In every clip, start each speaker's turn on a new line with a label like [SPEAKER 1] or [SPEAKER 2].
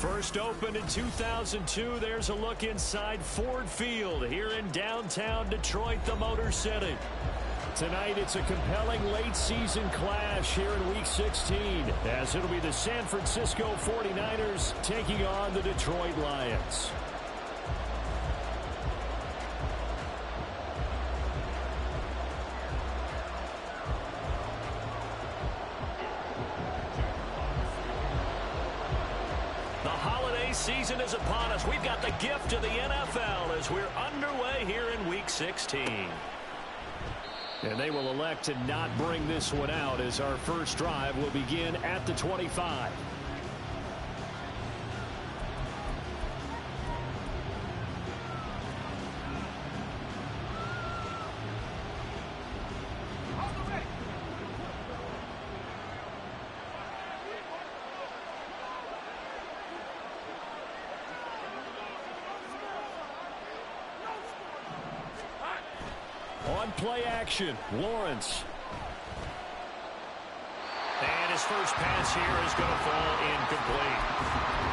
[SPEAKER 1] First opened in 2002, there's a look inside Ford Field here in downtown Detroit, the Motor City. Tonight, it's a compelling late-season clash here in Week 16, as it'll be the San Francisco 49ers taking on the Detroit Lions. Season is upon us. We've got the gift of the NFL as we're underway here in Week 16. And they will elect to not bring this one out as our first drive will begin at the 25. On play action, Lawrence. And his first pass here is going to fall incomplete.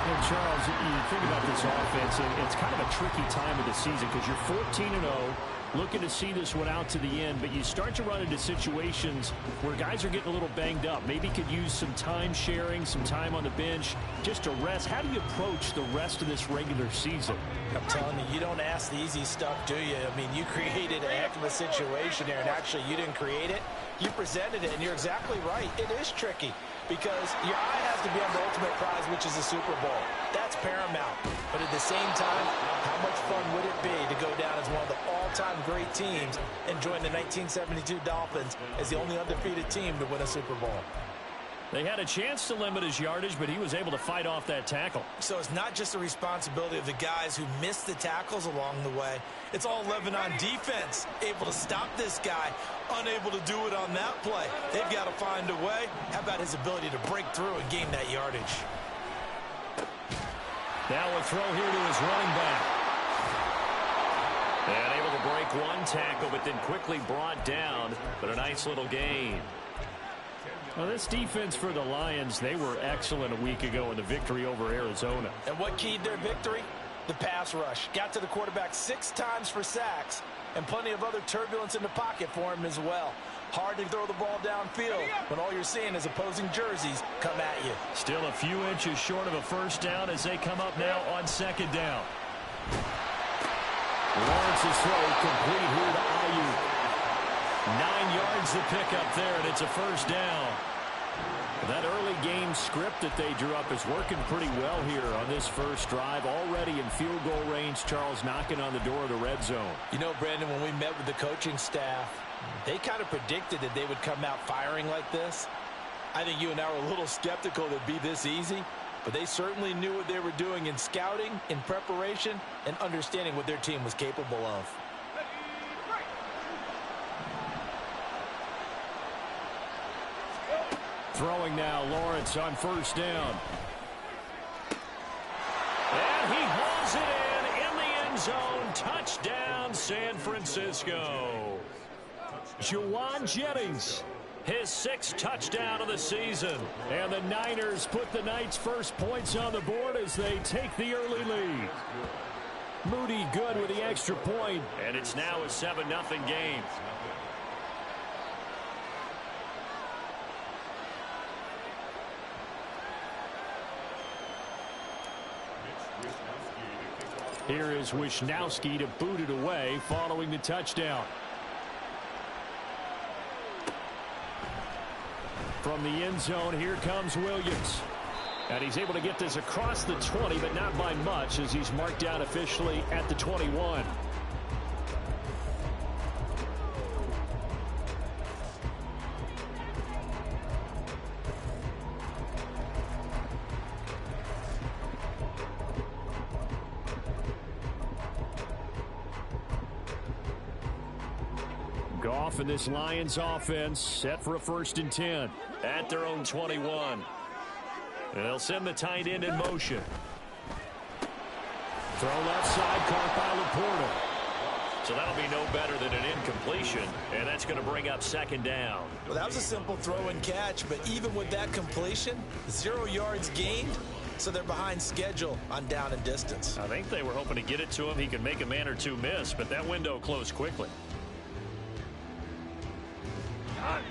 [SPEAKER 1] And Charles, you think about this offense, and it's kind of a tricky time of the season because you're 14-0, looking to see this one out to the end, but you start to run into situations where guys are getting a little banged up. Maybe could use some time sharing, some time on the bench, just to rest. How do you approach the rest of this regular season?
[SPEAKER 2] I'm telling you, you don't ask the easy stuff, do you? I mean, you created a heck of a situation here, and actually you didn't create it. You presented it, and you're exactly right. It is tricky because your eye has to be on the ultimate prize, which is the Super Bowl. That's paramount. But at the same time, how much fun would it be to go down as one of the all-time great teams and join the 1972 Dolphins as the only undefeated team to win a Super Bowl?
[SPEAKER 1] They had a chance to limit his yardage, but he was able to fight off that tackle.
[SPEAKER 2] So it's not just the responsibility of the guys who missed the tackles along the way. It's all 11 on defense, able to stop this guy, unable to do it on that play. They've got to find a way. How about his ability to break through and gain that yardage?
[SPEAKER 1] Now a throw here to his running back. And able to break one tackle, but then quickly brought down. But a nice little gain. Well, this defense for the Lions, they were excellent a week ago in the victory over Arizona.
[SPEAKER 2] And what keyed their victory? The pass rush. Got to the quarterback 6 times for sacks, and plenty of other turbulence in the pocket for him as well. Hard to throw the ball downfield when all you're seeing is opposing jerseys come at you.
[SPEAKER 1] Still a few inches short of a first down as they come up now on second down. Lawrence's throw complete here to Ayuk. 9 yards to pick up there, and it's a first down. That early game script that they drew up is working pretty well here on this first drive. Already in field goal range, Charles knocking on the door of the red zone.
[SPEAKER 2] You know, Brandon, when we met with the coaching staff, they kind of predicted that they would come out firing like this. I think you and I were a little skeptical that it'd be this easy, but they certainly knew what they were doing in scouting, in preparation, and understanding what their team was capable of.
[SPEAKER 1] Throwing now, Lawrence on first down. And he hauls it in the end zone. Touchdown, San Francisco. Juwan Jennings, his 6th touchdown of the season. And the Niners put the Knights' first points on the board as they take the early lead. Moody good with the extra point, and it's now a 7-0 game. Here is Wisnowski to boot it away following the touchdown. From the end zone, here comes Williams. And he's able to get this across the 20, but not by much as he's marked down officially at the 21. Goff and this Lions offense set for a 1st and 10 at their own 21. And they'll send the tight end in motion. Throw left side, caught by Laporta. So that'll be no better than an incompletion, and that's going to bring up 2nd down.
[SPEAKER 2] Well, that was a simple throw and catch, but even with that completion, 0 yards gained, so they're behind schedule on down and distance.
[SPEAKER 1] I think they were hoping to get it to him. He could make a man or two miss, but that window closed quickly.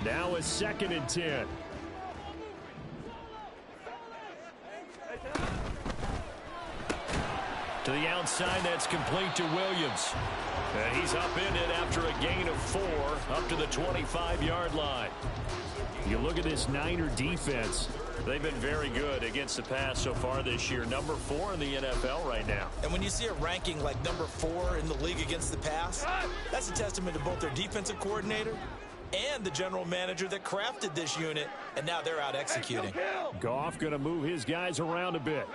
[SPEAKER 1] Now a 2nd and 10. To the outside, that's complete to Williams. And he's up in it after a gain of 4 up to the 25-yard line. You look at this Niner defense. They've been very good against the pass so far this year. Number 4 in the NFL right now.
[SPEAKER 2] And when you see a ranking like number 4 in the league against the pass, that's a testament to both their defensive coordinator and the general manager that crafted this unit, and now they're out executing.
[SPEAKER 1] Goff going to move his guys around a bit.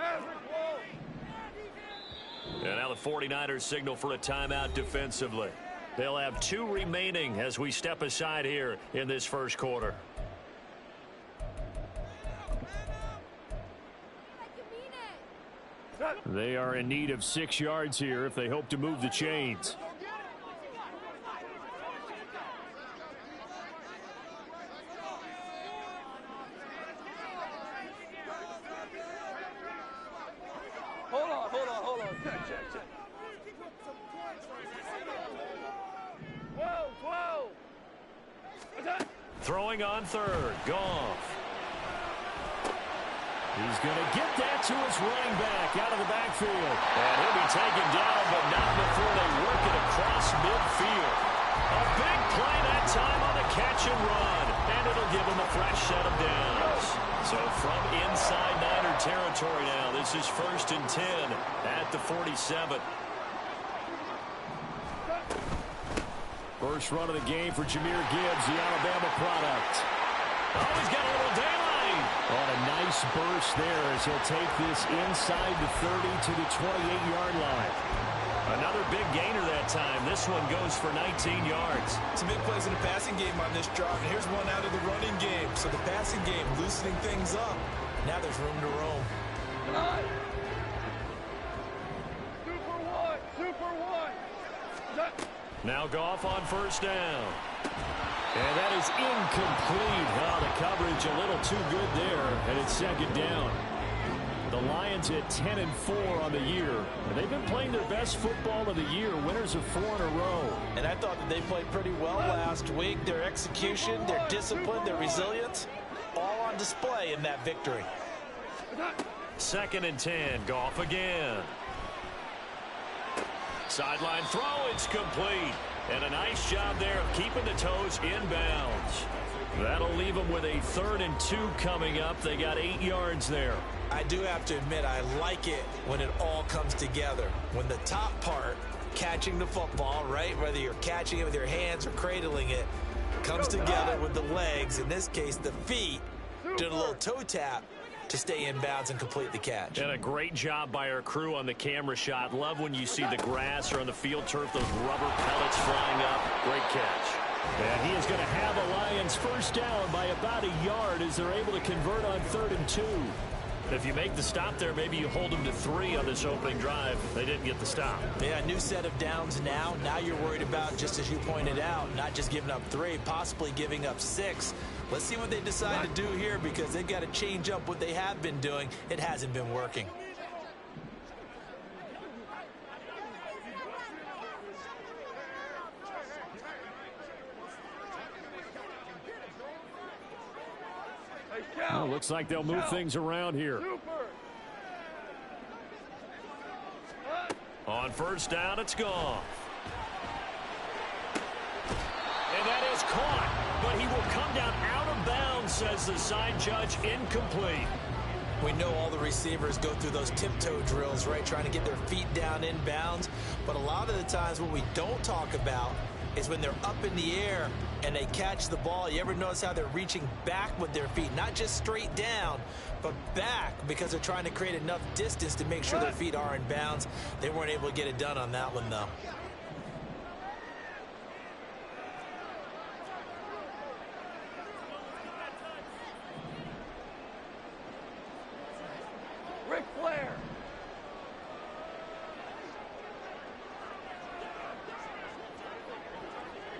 [SPEAKER 1] And now the 49ers signal for a timeout defensively. They'll have 2 remaining as we step aside here in this first quarter. They are in need of 6 yards here if they hope to move the chains.
[SPEAKER 3] Hold on. Check. Whoa.
[SPEAKER 1] Throwing on 3rd. Goff. He's going to get that to his running back out of the backfield. And he'll be taken down, but not before they work it across midfield. A big play that time on the catch and run. And it'll give him a fresh set of downs. So from inside Niner territory now, this is 1st and 10 at the 47. First run of the game for Jahmyr Gibbs, the Alabama product. Oh, he's got a little daylight. On a nice burst there as he'll take this inside the 30 to the 28-yard line. Another big gainer that time. This one goes for 19 yards.
[SPEAKER 2] Some big plays in the passing game on this drive, and here's one out of the running game. So the passing game loosening things up. Now there's room to roam.
[SPEAKER 3] Super one.
[SPEAKER 1] Now Goff on 1st down. And that is incomplete. Oh, the coverage a little too good there, and it's 2nd down. The Lions at 10-4 on the year. And they've been playing their best football of the year, winners of 4 in a row.
[SPEAKER 2] And I thought that they played pretty well last week. Their execution, their discipline, their resilience, all on display in that victory.
[SPEAKER 1] 2nd and 10, Goff again. Sideline throw, it's complete. And a nice job there of keeping the toes inbounds. That'll leave them with a 3rd and 2 coming up. They got 8 yards there.
[SPEAKER 2] I do have to admit, I like it when it all comes together. When the top part, catching the football, right, whether you're catching it with your hands or cradling it, comes together with the legs, in this case the feet, doing a little toe tap to stay in bounds and complete the catch.
[SPEAKER 1] And a great job by our crew on the camera shot. Love when you see the grass or on the field turf, those rubber pellets flying up. Great catch. And he is going to have the Lions 1st down by about a yard as they're able to convert on 3rd and 2. If you make the stop there, maybe you hold them to 3 on this opening drive. They didn't get the stop.
[SPEAKER 2] Yeah, a new set of downs now. Now you're worried about, just as you pointed out, not just giving up 3, possibly giving up 6. Let's see what they decide to do here, because they've got to change up what they have been doing. It hasn't been working.
[SPEAKER 1] Well, looks like they'll move things around here. On 1st down, it's gone. And that is caught, but he will come down out of bounds, says the side judge. Incomplete.
[SPEAKER 2] We know all the receivers go through those tiptoe drills, right, trying to get their feet down in bounds. But a lot of the times what we don't talk about is when they're up in the air and they catch the ball. You ever notice how they're reaching back with their feet? Not just straight down, but back, because they're trying to create enough distance to make sure their feet are in bounds. They weren't able to get it done on that one, though.
[SPEAKER 3] Ric Flair.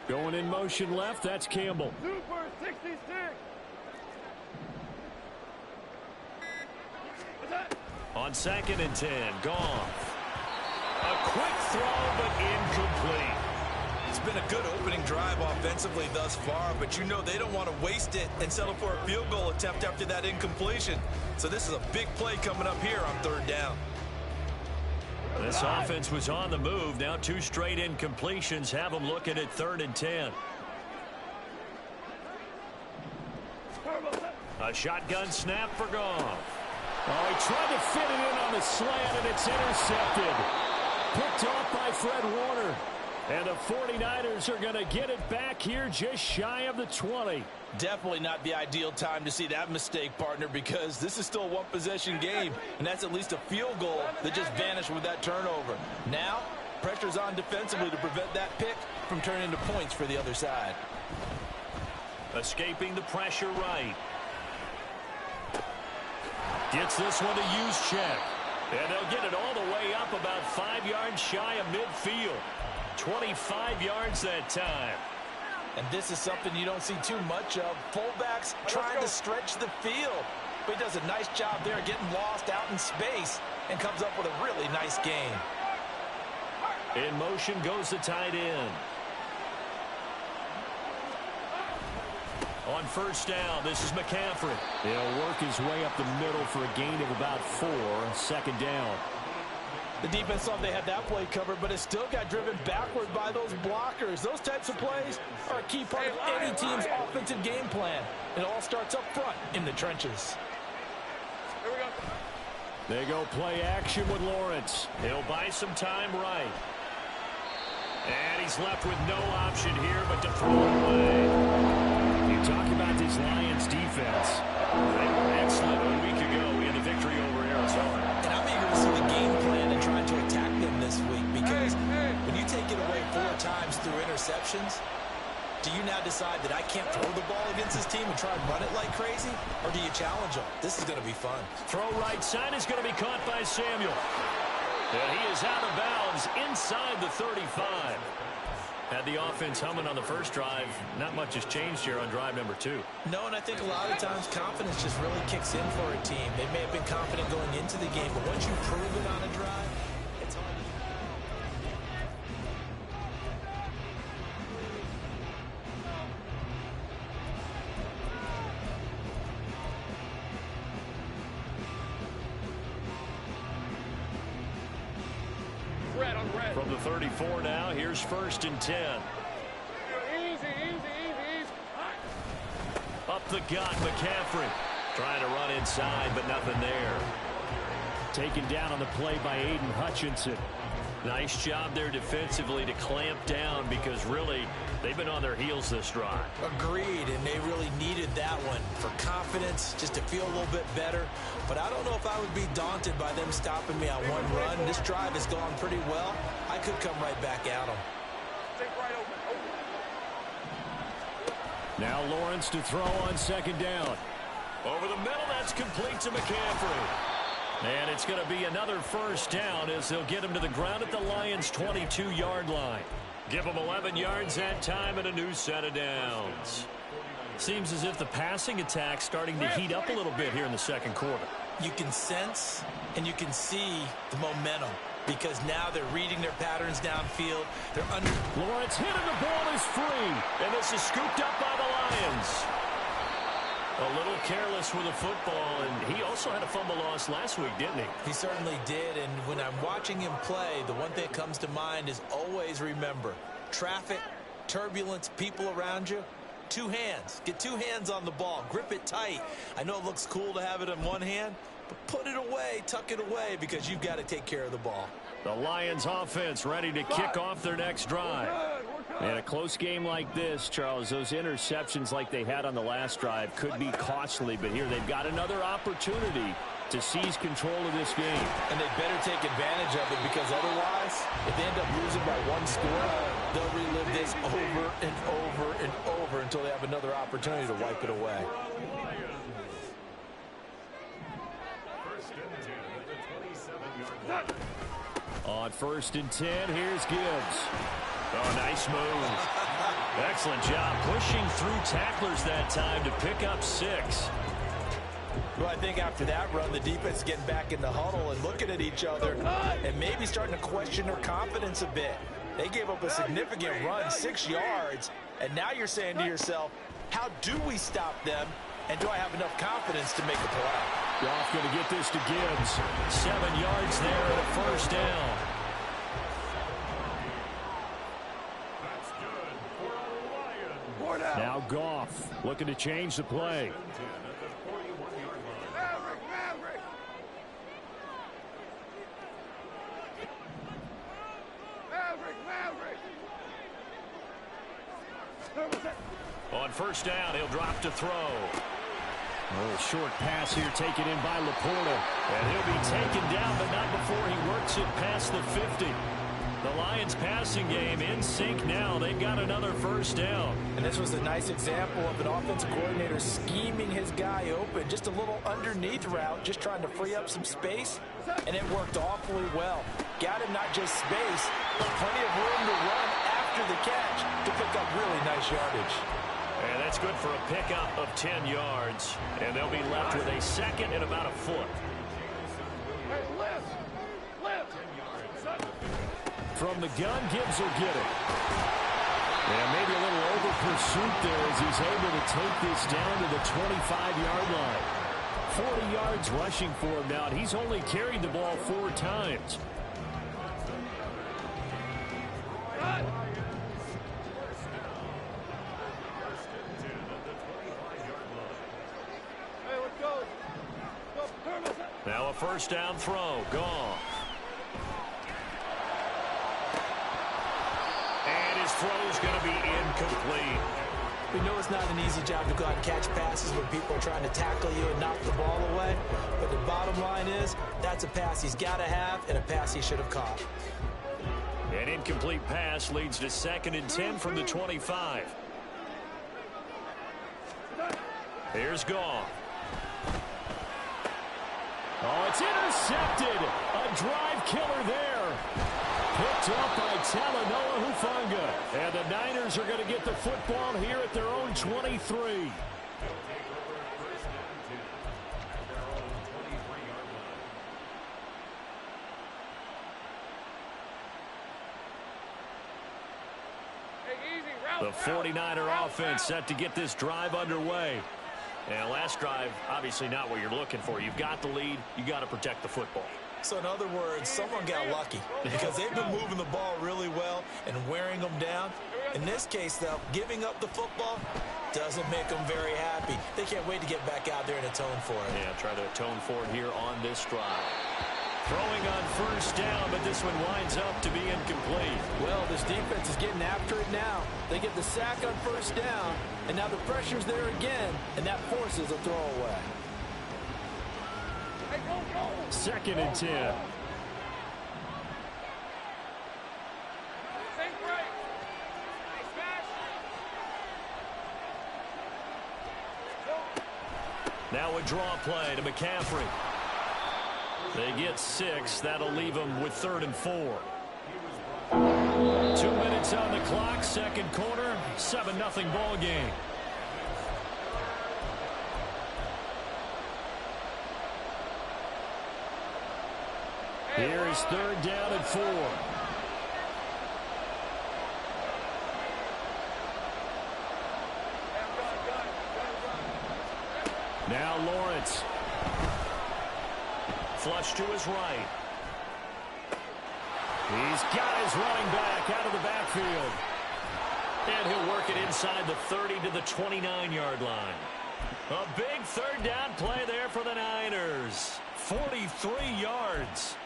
[SPEAKER 1] Going in motion left, that's Campbell.
[SPEAKER 3] Super 66.
[SPEAKER 1] On 2nd and 10, Goff. A quick throw, but incomplete.
[SPEAKER 2] It's been a good opening drive offensively thus far, but you know they don't want to waste it and settle for a field goal attempt after that incompletion. So this is a big play coming up here on 3rd down.
[SPEAKER 1] This offense was on the move. Now 2 straight incompletions have them looking at 3rd and 10. A shotgun snap for Goff. Oh, he tried to fit it in on the slant, and it's intercepted. Picked off by Fred Warner. And the 49ers are going to get it back here just shy of the 20.
[SPEAKER 2] Definitely not the ideal time to see that mistake, partner, because this is still a one-possession game, and that's at least a field goal that just vanished with that turnover. Now, pressure's on defensively to prevent that pick from turning into points for the other side.
[SPEAKER 1] Escaping the pressure right. Gets this one to use check. And they'll get it all the way up about 5 yards shy of midfield. 25 yards that time.
[SPEAKER 2] And this is something you don't see too much of. Fullbacks trying to stretch the field. But he does a nice job there getting lost out in space and comes up with a really nice gain.
[SPEAKER 1] In motion goes the tight end. On 1st down, this is McCaffrey. He'll work his way up the middle for a gain of about 4. 2nd down.
[SPEAKER 2] The defense thought they had that play covered, but it still got driven backward by those blockers. Those types of plays are a key part of any team's offensive game plan. It all starts up front in the trenches.
[SPEAKER 3] Here we go.
[SPEAKER 1] They go play action with Lawrence. He'll buy some time right. And he's left with no option here but to throw it away. You talk about this Lions defense. They were excellent a week ago in the victory over Arizona.
[SPEAKER 2] And I'm eager to see the game plan and trying to attack them this week, because when you take it away 4 times through interceptions, do you now decide that I can't throw the ball against this team and try and run it like crazy? Or do you challenge them? This is going to be fun.
[SPEAKER 1] Throw right side is going to be caught by Samuel. And he is out of bounds inside the 35. Had the offense humming on the first drive. Not much has changed here on drive number 2.
[SPEAKER 2] No, and I think a lot of times confidence just really kicks in for a team. They may have been confident going into the game, but once you prove it on a drive, it's hard to...
[SPEAKER 3] Red on red.
[SPEAKER 1] From the 34 now, here's 1st and 10.
[SPEAKER 3] Easy.
[SPEAKER 1] Up the gut, McCaffrey. Trying to run inside, but nothing there. Taken down on the play by Aiden Hutchinson. Nice job there defensively to clamp down, because really, they've been on their heels this drive.
[SPEAKER 2] Agreed, and they really needed that one for confidence, just to feel a little bit better. But I don't know if I would be daunted by them stopping me on one run. This drive has gone pretty well. I could come right back at them.
[SPEAKER 3] Take right open.
[SPEAKER 1] Now Lawrence to throw on 2nd down. Over the middle, that's complete to McCaffrey. And it's going to be another 1st down as they'll get him to the ground at the Lions' 22-yard line. Give them 11 yards that time and a new set of downs. Seems as if the passing attack's starting to heat up a little bit here in the 2nd quarter.
[SPEAKER 2] You can sense and you can see the momentum, because now they're reading their patterns downfield. They're under.
[SPEAKER 1] Lawrence hit and the ball is free. And this is scooped up by the Lions. A little careless with the football, and he also had a fumble loss last week, didn't he?
[SPEAKER 2] He certainly did, and when I'm watching him play, the one thing that comes to mind is always remember, traffic, turbulence, people around you, 2 hands. Get 2 hands on the ball. Grip it tight. I know it looks cool to have it in one hand, but put it away, tuck it away, because you've got to take care of the ball.
[SPEAKER 1] The Lions offense ready to kick off their next drive. In a close game like this, Charles, those interceptions like they had on the last drive could be costly, but here they've got another opportunity to seize control of this game.
[SPEAKER 2] And they better take advantage of it, because otherwise, if they end up losing by 1 score, they'll relive this over and over and over until they have another opportunity to wipe it away.
[SPEAKER 1] On 1st and 10, here's Gibbs. Oh, nice move. Excellent job pushing through tacklers that time to pick up 6.
[SPEAKER 2] Well, I think after that run, the defense is getting back in the huddle and looking at each other and maybe starting to question their confidence a bit. They gave up a significant run, 6 yards, and now you're saying to yourself, how do we stop them, and do I have enough confidence to make a play?
[SPEAKER 1] Goff going to get this to Gibbs. 7 yards there and a first down. Now Goff looking to change the play. On first down, he'll drop to throw. A little short pass here taken in by Laporta. And he'll be taken down, but not before he works it past the 50. The Lions passing game in sync now. They've got another first down.
[SPEAKER 2] And this was a nice example of an offensive coordinator scheming his guy open. Just a little underneath route, just trying to free up some space. And it worked awfully well. Got him not just space, but plenty of room to run after the catch to pick up really nice yardage.
[SPEAKER 1] And that's good for a pickup of 10 yards. And they'll be left with a second and about a foot. From the gun, Gibbs will get it. And maybe a little over pursuit there as he's able to take this down to the 25-yard line. 40 yards rushing for him now, and he's only carried the ball 4 times. Now a first down throw. Goff. And his throw's going to be incomplete.
[SPEAKER 2] We know it's not an easy job to go out and catch passes when people are trying to tackle you and knock the ball away. But the bottom line is, that's a pass he's got to have and a pass he should have caught.
[SPEAKER 1] An incomplete pass leads to 2nd and 10 from the 25. Here's Goff. Oh, it's intercepted. A drive killer there. Picked up by Talanoa Hufanga. And the Niners are going to get the football here at their own 23. The 49er offense set to get this drive underway. And last drive, obviously not what you're looking for. You've got the lead. You got to protect the football.
[SPEAKER 2] So in other words, someone got lucky because they've been moving the ball really well and wearing them down. In this case, though, giving up the football doesn't make them very happy. They can't wait to get back out there and atone for it.
[SPEAKER 1] Yeah, try to atone for it here on this drive. Throwing on first down, but this one winds up to be incomplete.
[SPEAKER 2] Well, this defense is getting after it now. They get the sack on first down, and now the pressure's there again, and that forces a throwaway.
[SPEAKER 1] 2nd and 10. Now a draw play to McCaffrey. They get 6. That'll leave them with 3rd and 4. 2 minutes on the clock, 2nd quarter, 7-0 ball game. Here is 3rd down and 4. Now Lawrence. Flush to his right. He's got his running back out of the backfield. And he'll work it inside the 30 to the 29-yard line. A big 3rd down play there for the Niners. 43 yards.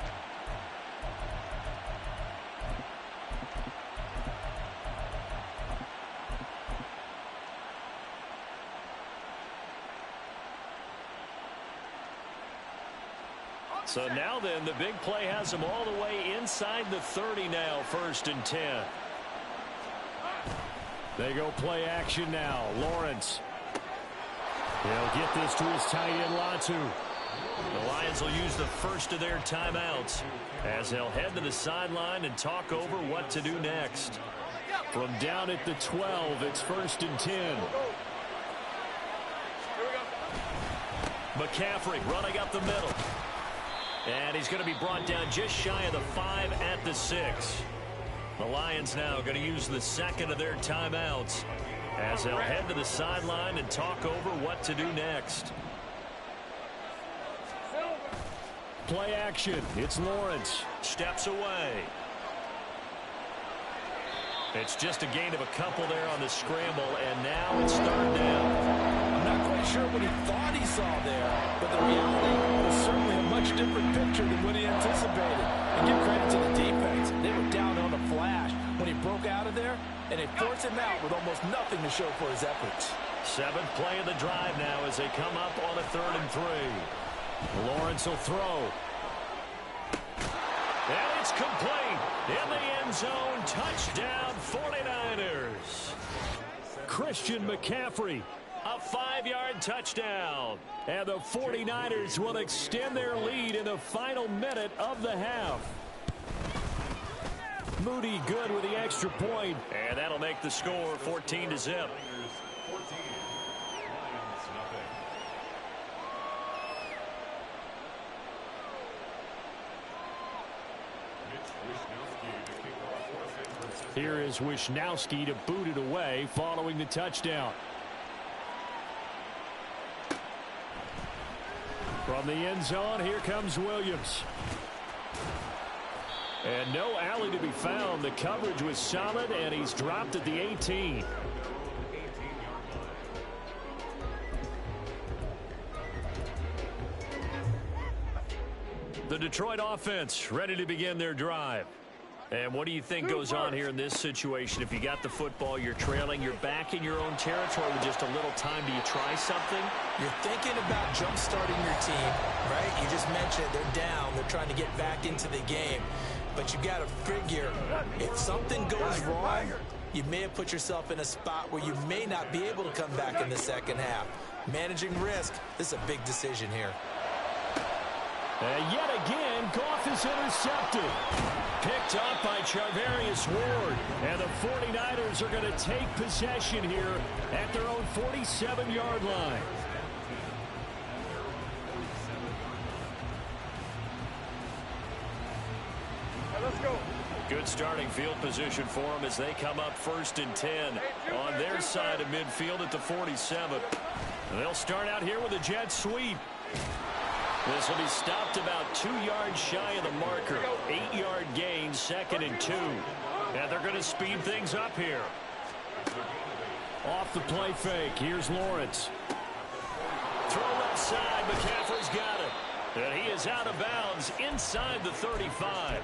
[SPEAKER 1] So now then, the big play has them all the way inside the 30 now, 1st and 10. They go play action now. Lawrence. He'll get this to his tight end, Latu. The Lions will use the first of their timeouts as they'll head to the sideline and talk over what to do next. From down at the 12, it's 1st and 10. McCaffrey running up the middle. And he's going to be brought down just shy of the 5 at the 6. The Lions now going to use the second of their timeouts as they'll head to the sideline and talk over what to do next. Play action. It's Lawrence. Steps away. It's just a gain of a couple there on the scramble, and now it's third down.
[SPEAKER 2] I'm not quite sure what he thought he saw there, but the reality was certainly a much different picture than what he anticipated. And give credit to the defense. They were down on a flash when he broke out of there, and they forced him out with almost nothing to show for his efforts.
[SPEAKER 1] 7th play of the drive now as they come up on a 3rd and 3. Lawrence will throw. And it's complete. In the end zone, touchdown 49ers. Christian McCaffrey, a 5-yard touchdown. And the 49ers will extend their lead in the final minute of the half. Moody good with the extra point. And that'll make the score 14-0. Here is Wishnowski to boot it away following the touchdown. From the end zone, here comes Williams. And no alley to be found. The coverage was solid, and he's dropped at the 18. The Detroit offense ready to begin their drive. And what do you think goes on here in this situation? If you got the football, you're trailing, you're back in your own territory with just a little time. Do you try something?
[SPEAKER 2] You're thinking about jump-starting your team, right? You just mentioned they're down. They're trying to get back into the game. But you got to figure, if something goes wrong, you may have put yourself in a spot where you may not be able to come back in the second half. Managing risk, this is a big decision here.
[SPEAKER 1] And yet again, Goff is intercepted. Picked up by Charvarius Ward. And the 49ers are going to take possession here at their own 47-yard line.
[SPEAKER 3] Let's go.
[SPEAKER 1] Good starting field position for them as they come up 1st and 10 on their side of midfield at the 47. They'll start out here with a jet sweep. This will be stopped about 2 yards shy of the marker. 8-yard gain, 2nd and 2. And they're going to speed things up here. Off the play fake, here's Lawrence. Throw left side, McCaffrey's got it. And he is out of bounds inside the 35.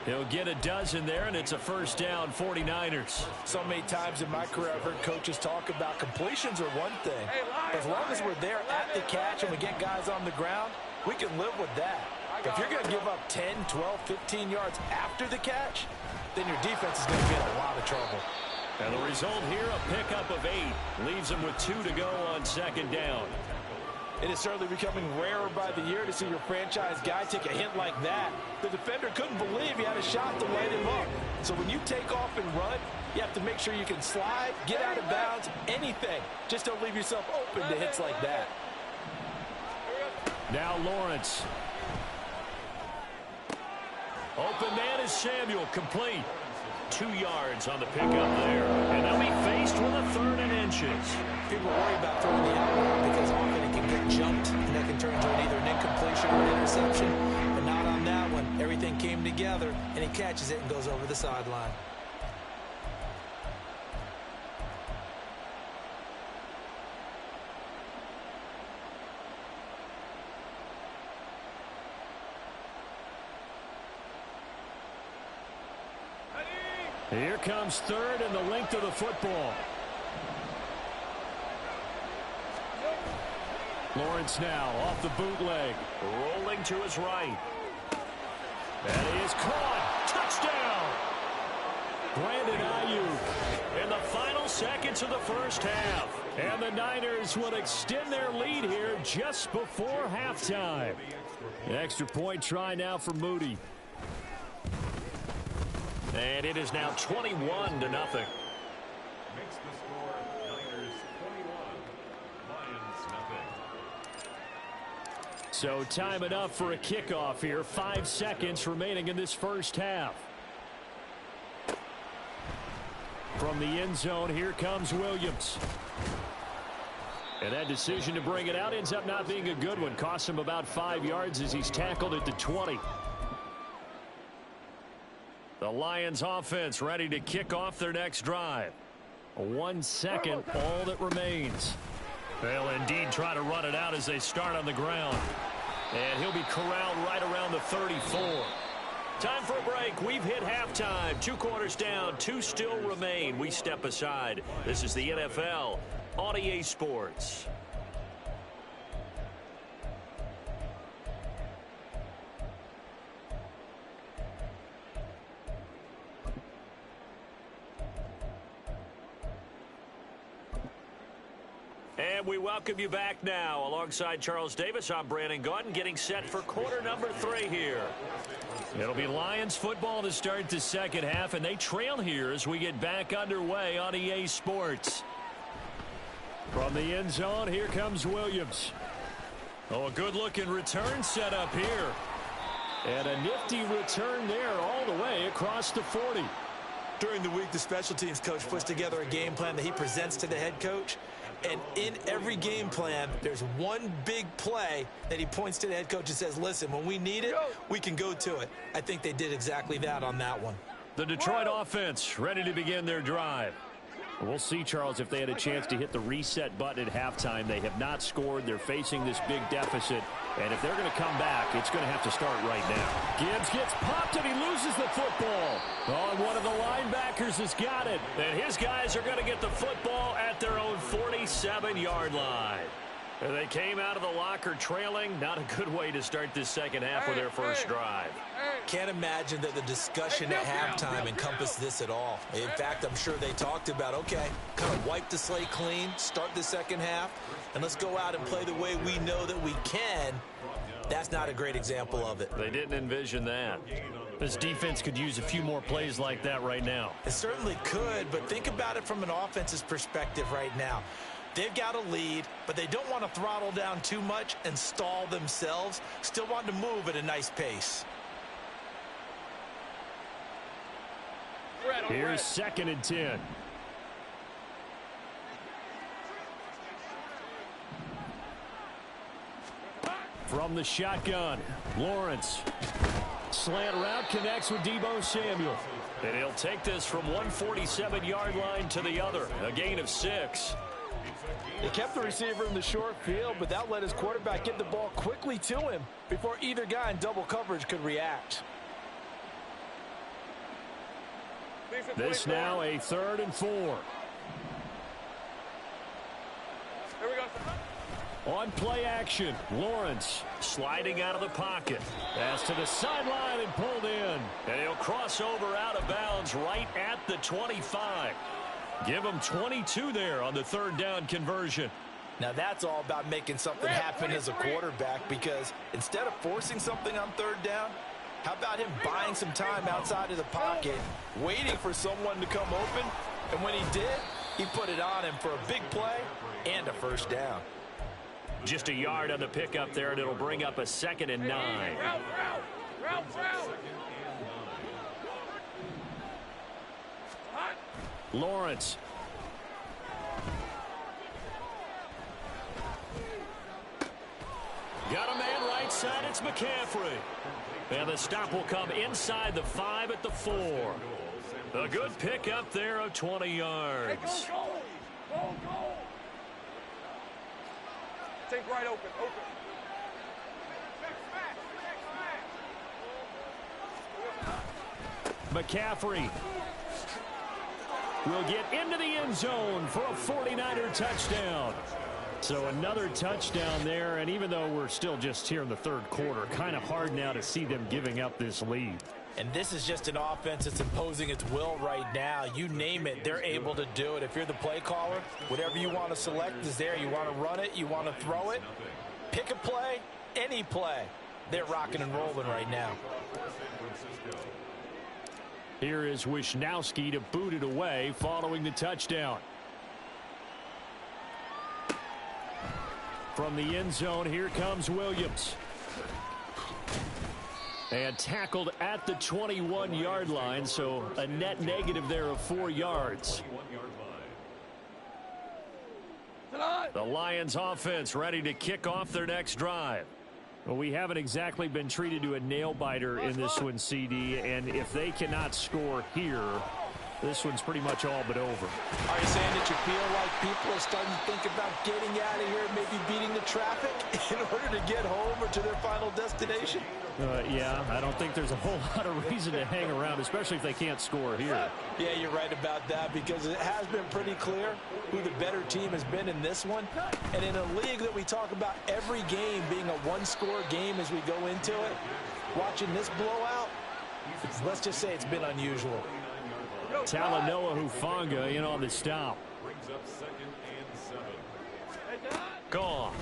[SPEAKER 1] He'll get a dozen there, and it's a 1st down, 49ers.
[SPEAKER 2] So many times in my career, I've heard coaches talk about completions are one thing. But as long as we're there at the catch and we get guys on the ground, we can live with that. But if you're going to give up 10, 12, 15 yards after the catch, then your defense is going to get a lot of trouble.
[SPEAKER 1] And the result here, a pickup of 8. Leaves them with 2 to go on 2nd down.
[SPEAKER 2] It is certainly becoming rarer by the year to see your franchise guy take a hit like that. The defender couldn't believe he had a shot to light him up. So when you take off and run, you have to make sure you can slide, get out of bounds, anything. Just don't leave yourself open to hits like that.
[SPEAKER 1] Now Lawrence. Open man is Samuel, complete. 2 yards on the pickup there. And they'll be faced with a 3rd and inches.
[SPEAKER 2] People worry about throwing the outlet because often it can get jumped, and that can turn into either an incompletion or an interception. But not on that one. Everything came together, and he catches it and goes over the sideline.
[SPEAKER 1] Here comes 3rd and the length of the football. Lawrence now off the bootleg. Rolling to his right. And he is caught. Touchdown! Brandon Ayuk in the final seconds of the 1st half. And the Niners will extend their lead here just before halftime. An extra point try now for Moody. And it is now 21-0.
[SPEAKER 4] Makes the score Niners 21, Lions nothing.
[SPEAKER 1] So time enough for a kickoff here. 5 seconds remaining in this first half. From the end zone, here comes Williams. And that decision to bring it out ends up not being a good one. Costs him about 5 yards as he's tackled at the 20. The Lions offense ready to kick off their next drive. 1 second, all that remains. They'll indeed try to run it out as they start on the ground. And he'll be corralled right around the 34. Time for a break. We've hit halftime. 2 quarters down, 2 still remain. We step aside. This is the NFL on EA Sports. And we welcome you back now. Alongside Charles Davis, I'm Brandon Gaudin, getting set for quarter number 3 here. It'll be Lions football to start the second half, and they trail here as we get back underway on EA Sports. From the end zone, here comes Williams. Oh, a good-looking return set up here. And a nifty return there all the way across the 40.
[SPEAKER 2] During the week, the special teams coach puts together a game plan that he presents to the head coach. And in every game plan, there's one big play that he points to the head coach and says, listen, when we need it, we can go to it. I think they did exactly that on that one.
[SPEAKER 1] The Detroit offense ready to begin their drive. We'll see, Charles, if they had a chance to hit the reset button at halftime. They have not scored. They're facing this big deficit. And if they're going to come back, it's going to have to start right now. Gibbs gets popped and he loses the football. Oh, and one of the linebackers has got it. And his guys are going to get the football at their own 47-yard line. And they came out of the locker trailing. Not a good way to start this second half with their first drive.
[SPEAKER 2] Can't imagine that the discussion at halftime encompassed this at all. In fact, I'm sure they talked about, okay, kind of wipe the slate clean, start the second half, and let's go out and play the way we know that we can. That's not a great example of it.
[SPEAKER 1] They didn't envision that. This defense could use a few more plays like that right now.
[SPEAKER 2] It certainly could, but think about it from an offense's perspective right now. They've got a lead, but they don't want to throttle down too much and stall themselves. Still want to move at a nice pace.
[SPEAKER 1] Here's 2nd and 10. From the shotgun, Lawrence. Slant route connects with Deebo Samuel. And he'll take this from 147-yard line to the other. A gain of 6.
[SPEAKER 5] They kept the receiver in the short field, but that let his quarterback get the ball quickly to him before either guy in double coverage could react.
[SPEAKER 1] This now a 3rd and 4.
[SPEAKER 3] Here we go.
[SPEAKER 1] On play action, Lawrence sliding out of the pocket. Pass to the sideline and pulled in. And he'll cross over out of bounds right at the 25. Give him 22 there on the 3rd down conversion.
[SPEAKER 2] Now that's all about making something happen as a quarterback, because instead of forcing something on 3rd down, how about him buying some time outside of the pocket, waiting for someone to come open, and when he did, he put it on him for a big play and a 1st down.
[SPEAKER 1] Just a yard on the pickup there, and it'll bring up a 2nd and 9.
[SPEAKER 3] Route.
[SPEAKER 1] Lawrence. Got a man right side. It's McCaffrey. And the stop will come inside the 5 at the 4. A good pickup there of 20 yards.
[SPEAKER 3] Go. Take right open.
[SPEAKER 1] McCaffrey will get into the end zone for a 49er touchdown. So another touchdown there, and even though we're still just here in the 3rd quarter, kind of hard now to see them giving up this lead.
[SPEAKER 2] And this is just an offense that's imposing its will right now. You name it, they're able to do it. If you're the play caller, whatever you want to select is there. You want to run it, you want to throw it, pick a play, any play. They're rocking and rolling right now.
[SPEAKER 1] Here is Wisnowski to boot it away following the touchdown. From the end zone, here comes Williams. And tackled at the 21-yard line, so a net negative there of 4 yards. The Lions offense ready to kick off their next drive. Well, we haven't exactly been treated to a nail-biter in this one, CD, and if they cannot score here, this one's pretty much all but over.
[SPEAKER 5] Are you saying that you feel like people are starting to think about getting out of here, maybe beating the traffic in order to get home or to their final destination?
[SPEAKER 1] Yeah, I don't think there's a whole lot of reason to hang around, especially if they can't score here.
[SPEAKER 5] Yeah, you're right about that, because it has been pretty clear who the better team has been in this one. And in a league that we talk about every game being a one-score game as we go into it, watching this blowout, let's just say it's been unusual.
[SPEAKER 1] Talanoa Hufanga in on the stop.
[SPEAKER 4] Brings up 2nd and 7.
[SPEAKER 1] Gone.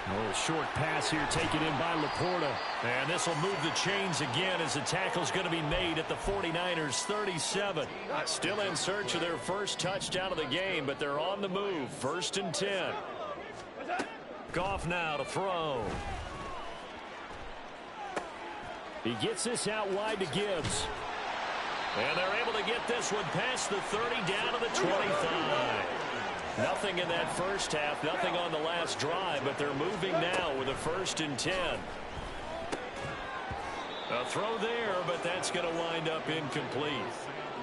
[SPEAKER 1] A little short pass here taken in by Laporta. And this will move the chains again as the tackle's going to be made at the 49ers 37. Still in search of their first touchdown of the game, but they're on the move. 1st and 10. Goff now to throw. He gets this out wide to Gibbs. And they're able to get this one past the 30 down to the 25. Nothing in that first half, nothing on the last drive, but they're moving now with a 1st and 10. A throw there, but that's going to wind up incomplete.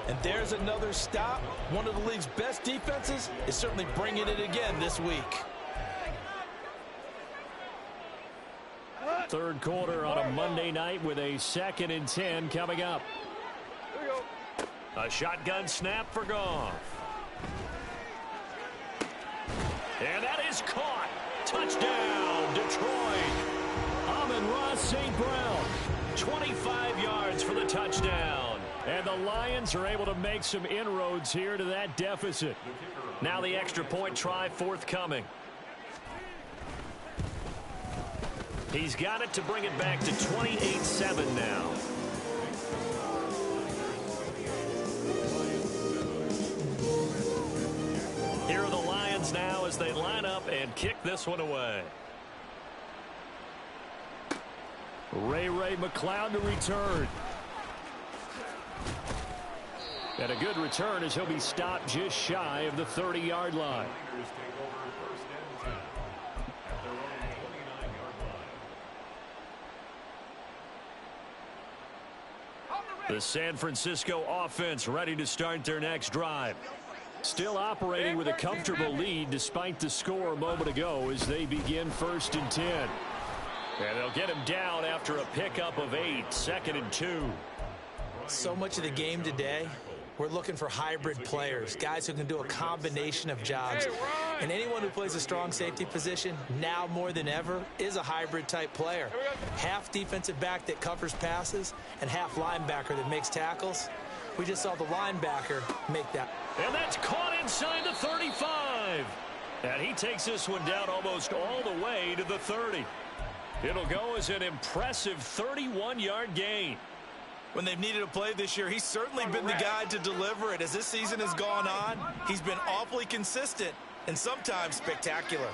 [SPEAKER 5] And there's another stop. One of the league's best defenses is certainly bringing it again this week.
[SPEAKER 1] Third quarter on a Monday night with a 2nd and 10 coming up. A shotgun snap for Goff. And that is caught. Touchdown, Detroit. Amon-Ra St. Brown. 25 yards for the touchdown. And the Lions are able to make some inroads here to that deficit. Now the extra point try forthcoming. He's got it to bring it back to 28-7 now. Here are the Lions now as they line up and kick this one away. Ray McCloud to return. And a good return as he'll be stopped just shy of the 30-yard line. The San Francisco offense ready to start their next drive. Still operating with a comfortable lead despite the score a moment ago as they begin 1st and 10. And they'll get him down after a pickup of 8, 2nd and 2.
[SPEAKER 5] So much of the game today, we're looking for hybrid players, guys who can do a combination of jobs. And anyone who plays a strong safety position, now more than ever, is a hybrid type player. Half defensive back that covers passes and half linebacker that makes tackles. We just saw the linebacker make that.
[SPEAKER 1] And that's caught inside the 35. And he takes this one down almost all the way to the 30. It'll go as an impressive 31-yard gain.
[SPEAKER 5] When they've needed a play this year, he's certainly been the guy to deliver it. As this season has gone on, he's been awfully consistent and sometimes spectacular.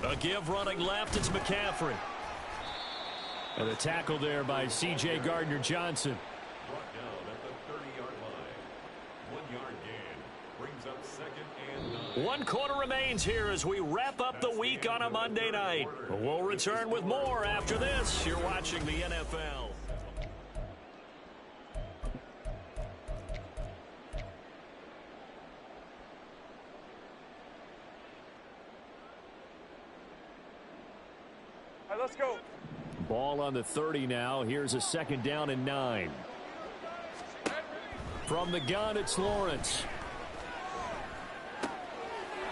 [SPEAKER 3] 11.
[SPEAKER 1] A give running left, it's McCaffrey. And a tackle there by C.J. Gardner-Johnson.
[SPEAKER 4] Brought down at the 30-yard line. 1 yard gain. Brings up 2nd and 9.
[SPEAKER 1] 1 quarter remains here as we wrap up the week on a Monday night. We'll return with more after this. You're watching the NFL.
[SPEAKER 3] All right, let's go.
[SPEAKER 1] Ball on the 30 now. Here's a 2nd down and 9. From the gun, it's Lawrence.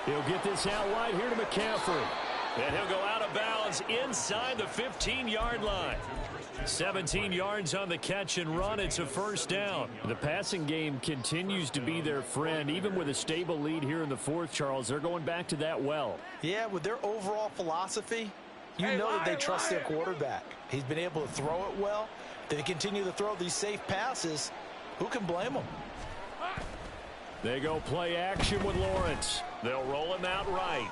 [SPEAKER 1] He'll get this out wide here to McCaffrey. And he'll go out of bounds inside the 15-yard line. 17 yards on the catch and run. It's a 1st down. The passing game continues to be their friend. Even with a stable lead here in the 4th, Charles, they're going back to that well.
[SPEAKER 5] Yeah, with their overall philosophy, you know that they trust their quarterback. He's been able to throw it well. They continue to throw these safe passes. Who can blame them?
[SPEAKER 1] They go play action with Lawrence. They'll roll him out right.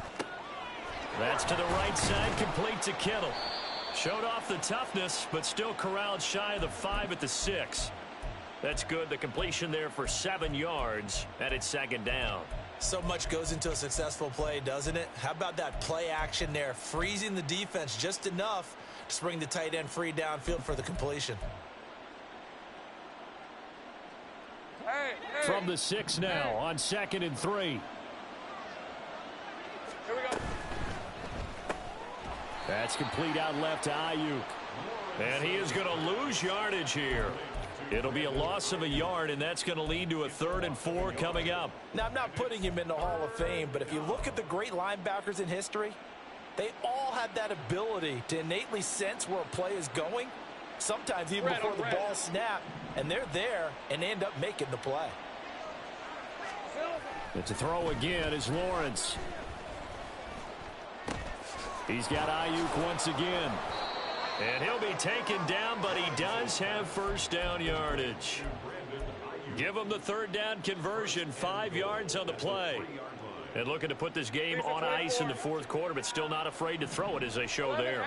[SPEAKER 1] That's to the right side, complete to Kittle. Showed off the toughness, but still corralled shy of the 5 at the 6. That's good. The completion there for 7 yards, and it's second down.
[SPEAKER 5] So much goes into a successful play, doesn't it? How about that play action there, freezing the defense just enough to bring the tight end free downfield for the completion.
[SPEAKER 1] From the 6 now on 2nd and 3.
[SPEAKER 3] Here we go.
[SPEAKER 1] That's complete out left to Ayuk. And he is going to lose yardage here. It'll be a loss of a yard, and that's going to lead to a 3rd and 4 coming up.
[SPEAKER 5] Now, I'm not putting him in the Hall of Fame, but if you look at the great linebackers in history, they all have that ability to innately sense where a play is going, sometimes even before the ball snaps, and they're there and they end up making the play.
[SPEAKER 1] And to throw again is Lawrence. He's got Ayuk once again. And he'll be taken down, but he does have first down yardage. Give him the 3rd down conversion, 5 yards on the play. And looking to put this game on ice in the 4th quarter, but still not afraid to throw it as they show there.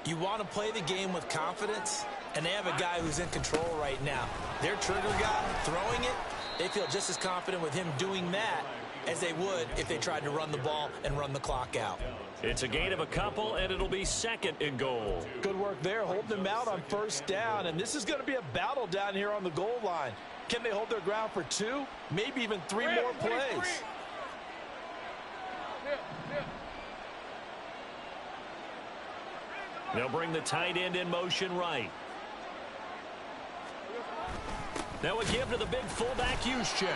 [SPEAKER 5] You want to play the game with confidence, and they have a guy who's in control right now. Their trigger guy throwing it, they feel just as confident with him doing that as they would if they tried to run the ball and run the clock out.
[SPEAKER 1] It's a gain of a couple, and it'll be 2nd and goal.
[SPEAKER 5] Good work there, holding them out on first down, and this is going to be a battle down here on the goal line. Can they hold their ground for 2, maybe even 3 more plays?
[SPEAKER 1] They'll bring the tight end in motion right. Now a give to the big fullback Juszczyk.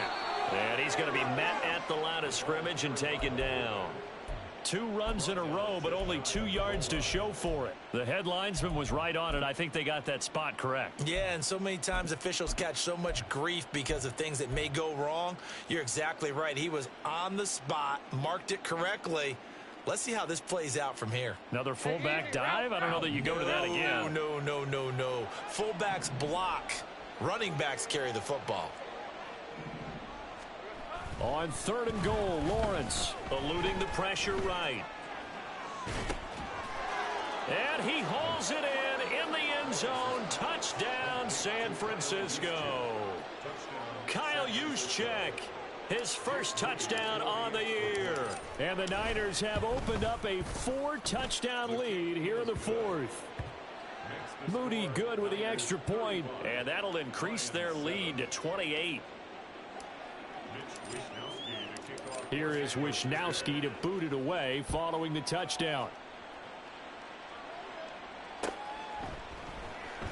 [SPEAKER 1] And he's going to be met at the line of scrimmage and taken down. 2 runs in a row, but only 2 yards to show for it. The headlinesman was right on it. I think they got that spot correct.
[SPEAKER 5] Yeah, and so many times officials catch so much grief because of things that may go wrong. You're exactly right. He was on the spot, marked it correctly. Let's see how this plays out from here.
[SPEAKER 1] Another fullback dive? I don't know that you go to that again.
[SPEAKER 5] No. Fullbacks block. Running backs carry the football.
[SPEAKER 1] On 3rd and goal, Lawrence eluding the pressure right. And he hauls it in the end zone. Touchdown, San Francisco. Kyle Juszczyk, his first touchdown on the year. And the Niners have opened up a 4-touchdown lead here in the 4th. Moody good with the extra point, and that'll increase their lead to 28. Here is Wisnowski to boot it away following the touchdown.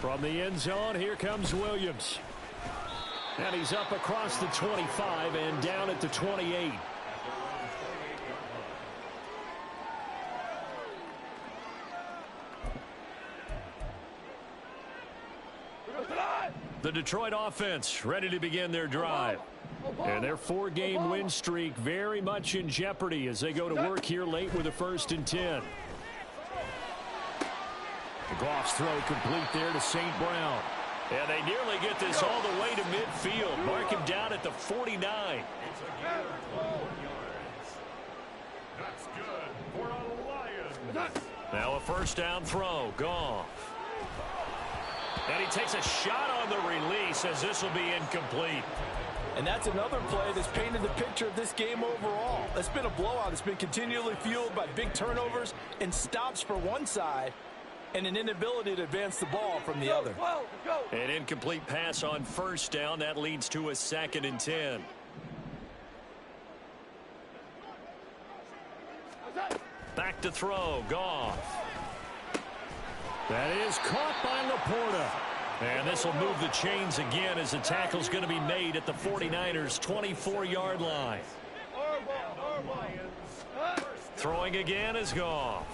[SPEAKER 1] From the end zone, here comes Williams. And he's up across the 25 and down at the 28. The Detroit offense ready to begin their drive. And their 4-game win streak very much in jeopardy as they go to work here late with a 1st and 10. Goff's throw complete there to St. Brown. And they nearly get this all the way to midfield. Mark him down at the 49.
[SPEAKER 4] That's good for a Lions.
[SPEAKER 1] Now a 1st down throw. Goff. And he takes a shot on the release as this will be incomplete.
[SPEAKER 5] And that's another play that's painted the picture of this game overall. It's been a blowout. It's been continually fueled by big turnovers and stops for one side and an inability to advance the ball from the other.
[SPEAKER 1] An incomplete pass on 1st down. That leads to a 2nd and 10. Back to throw. Goff. That is caught by Laporta. And this will move the chains again as the tackle's going to be made at the 49ers' 24-yard line. Throwing again is Goff.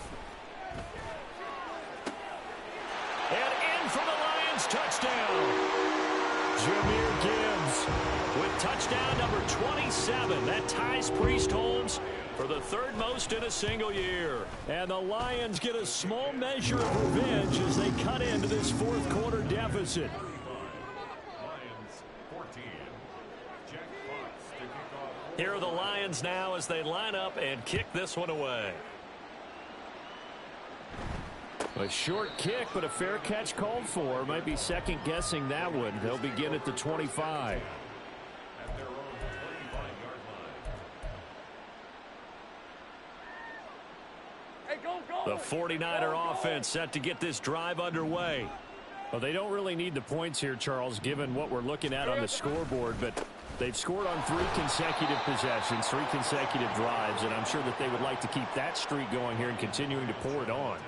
[SPEAKER 1] And in for the Lions touchdown. Jahmyr Gibbs with touchdown number 27. That ties Priest Holmes for the 3rd most in a single year. And the Lions get a small measure of revenge as they cut into this 4th quarter deficit.
[SPEAKER 4] Lions 14. Jack Fox to kick off.
[SPEAKER 1] Here are the Lions now as they line up and kick this one away. A short kick, but a fair catch called for. Might be second guessing that one. They'll begin at the 25.
[SPEAKER 4] At their own 25-yard line.
[SPEAKER 3] Hey, go, go.
[SPEAKER 1] The 49er offense set to get this drive underway. Well, they don't really need the points here, Charles, given what we're looking at on the scoreboard, but they've scored on 3 consecutive possessions, 3 consecutive drives, and I'm sure that they would like to keep that streak going here and continuing to pour it on.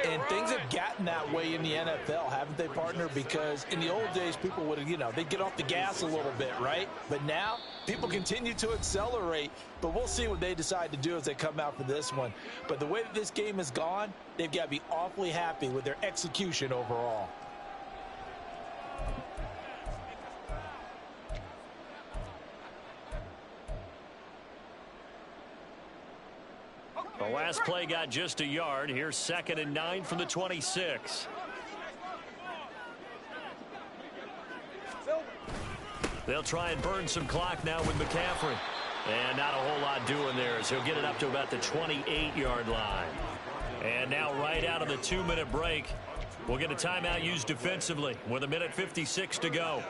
[SPEAKER 5] And things have gotten that way in the NFL, haven't they, partner? Because in the old days, people would, they'd get off the gas a little bit, right? But now, people continue to accelerate. But we'll see what they decide to do as they come out for this one. But the way that this game has gone, they've got to be awfully happy with their execution overall.
[SPEAKER 1] The last play got just a yard. Here's 2nd and 9 from the 26. They'll try and burn some clock now with McCaffrey. And not a whole lot doing there as he'll get it up to about the 28-yard line. And now right out of the 2-minute break, we'll get a timeout used defensively with 1:56 to go.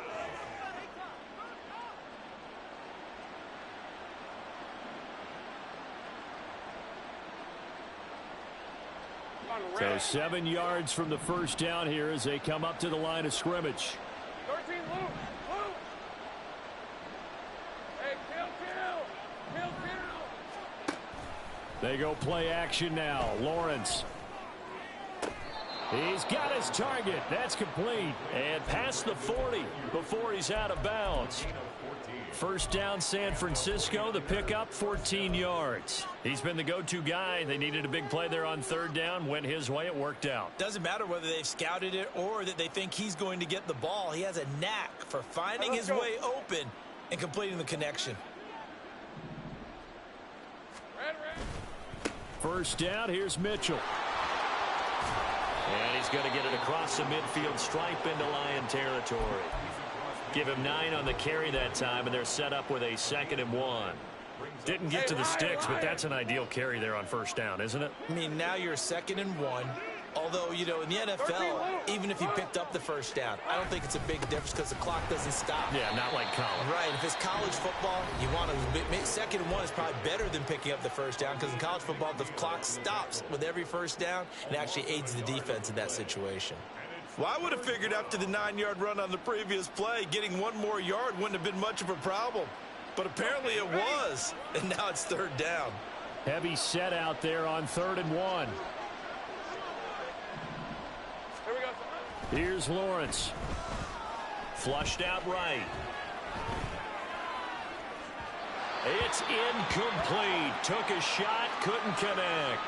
[SPEAKER 1] So 7 yards from the first down here as they come up to the line of scrimmage.
[SPEAKER 3] 13, Luke. Luke. Hey, kill.
[SPEAKER 1] They go play action now. Lawrence. He's got his target. That's complete. And past the 40 before he's out of bounds. First down, San Francisco. The pickup, 14 yards. He's been the go-to guy. They needed a big play there on 3rd down. Went his way. It worked out.
[SPEAKER 5] Doesn't matter whether they've scouted it or that they think he's going to get the ball. He has a knack for finding his way open and completing the connection.
[SPEAKER 1] First down. Here's Mitchell. And he's going to get it across the midfield stripe into Lion territory. Give him 9 on the carry that time, and they're set up with a 2nd and 1. Didn't get to the sticks, but that's an ideal carry there on first down, isn't it?
[SPEAKER 5] I mean, now you're 2nd and 1. Although, in the NFL, even if you picked up the first down, I don't think it's a big difference because the clock doesn't stop.
[SPEAKER 1] Yeah, not like college.
[SPEAKER 5] Right. If it's college football, you want to 2nd and 1 is probably better than picking up the first down because in college football, the clock stops with every first down and actually aids the defense in that situation. Well, I would have figured after the 9-yard run on the previous play, getting 1 more yard wouldn't have been much of a problem. But apparently it was, and now it's 3rd down.
[SPEAKER 1] Heavy set out there on 3rd and 1.
[SPEAKER 3] Here we go.
[SPEAKER 1] Here's Lawrence. Flushed out right. It's incomplete. Took a shot, couldn't connect.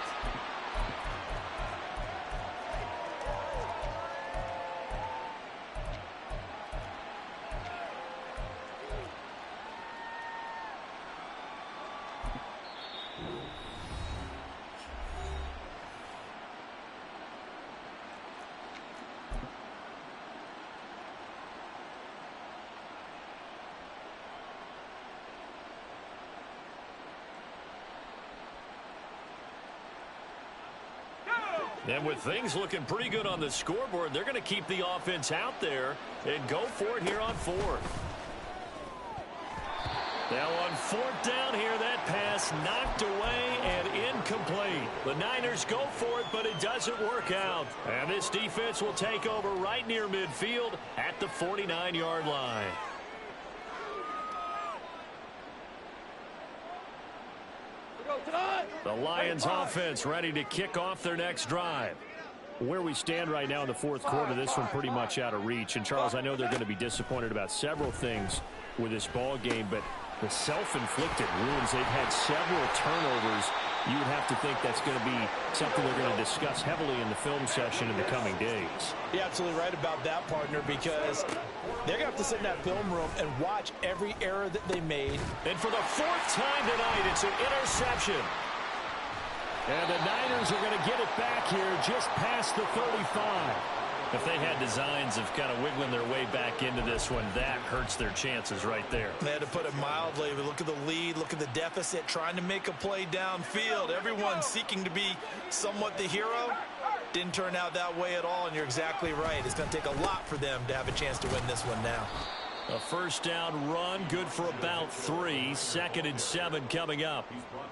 [SPEAKER 1] And with things looking pretty good on the scoreboard, they're going to keep the offense out there and go for it here on 4th. Now on 4th down here, that pass knocked away and incomplete. The Niners go for it, but it doesn't work out. And this defense will take over right near midfield at the 49-yard line. The Lions offense ready to kick off their next drive. Where we stand right now in the 4th quarter, this one pretty much out of reach. And, Charles, I know they're going to be disappointed about several things with this ball game, but the self-inflicted wounds, they've had several turnovers. You would have to think that's going to be something they're going to discuss heavily in the film session in the coming days.
[SPEAKER 5] You're absolutely right about that, partner, because they're going to have to sit in that film room and watch every error that they made.
[SPEAKER 1] And for the 4th time tonight, it's an interception. And the Niners are going to get it back here just past the 35. If they had designs of kind of wiggling their way back into this one, that hurts their chances right there.
[SPEAKER 5] They had to put it mildly. But look at the lead, look at the deficit, trying to make a play downfield. Everyone seeking to be somewhat the hero. Didn't turn out that way at all, and you're exactly right. It's going to take a lot for them to have a chance to win this one now.
[SPEAKER 1] A first down run, good for about 3. 2nd and 7 coming up.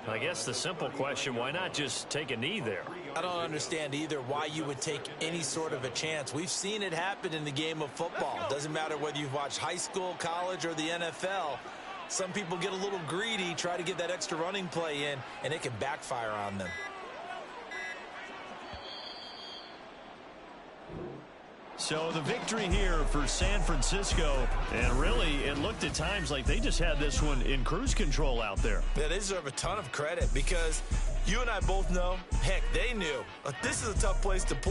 [SPEAKER 1] I guess the simple question, why not just take a knee there?
[SPEAKER 5] I don't understand either why you would take any sort of a chance. We've seen it happen in the game of football. Doesn't matter whether you've watched high school, college, or the NFL. Some people get a little greedy, try to get that extra running play in, and it can backfire on them.
[SPEAKER 1] So the victory here for San Francisco, and really it looked at times like they just had this one in cruise control out there.
[SPEAKER 5] Yeah, they deserve a ton of credit because you and I both know, heck, they knew. This is a tough place to play.